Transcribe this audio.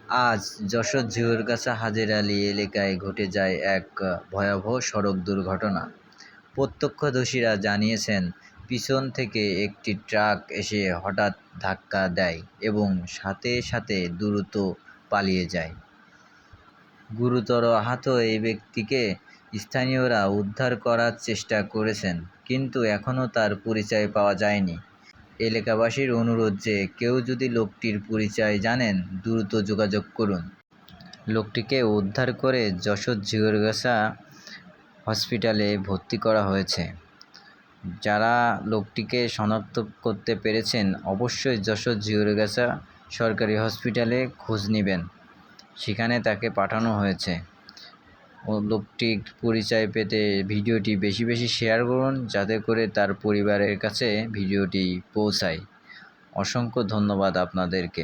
আজ যশোর ঝিউরগাছা হাজের আলী এলাকায় ঘটে যায় এক ভয়াবহ সড়ক দুর্ঘটনা। প্রত্যক্ষদর্শীরা জানিয়েছেন, পিছন থেকে একটি ট্রাক এসে হঠাৎ ধাক্কা দেয় এবং সাথে সাথে দ্রুত পালিয়ে যায়। গুরুতর আহত এই ব্যক্তিকে স্থানীয়রা উদ্ধার করার চেষ্টা করেছেন, কিন্তু এখনও তার পরিচয় পাওয়া যায়নি। এলাকাবাসীর অনুরোধ যে কেউ যদি লোকটির পরিচয় জানেন দ্রুত যোগাযোগ করুন। লোকটিকে উদ্ধার করে যশোর ঝিউরগাছা হসপিটালে ভর্তি করা হয়েছে। যারা লোকটিকে শনাক্ত করতে পেরেছেন অবশ্যই যশোর ঝিউরগাছা সরকারি হসপিটালে খোঁজ নেবেন, সেখানে তাকে পাঠানো হয়েছে। লোকটির পরিচয় পেতে ভিডিওটি বেশি বেশি শেয়ার করুন, যাতে করে তার পরিবারের কাছে ভিডিওটি পৌঁছায়। অসংখ্য ধন্যবাদ আপনাদেরকে।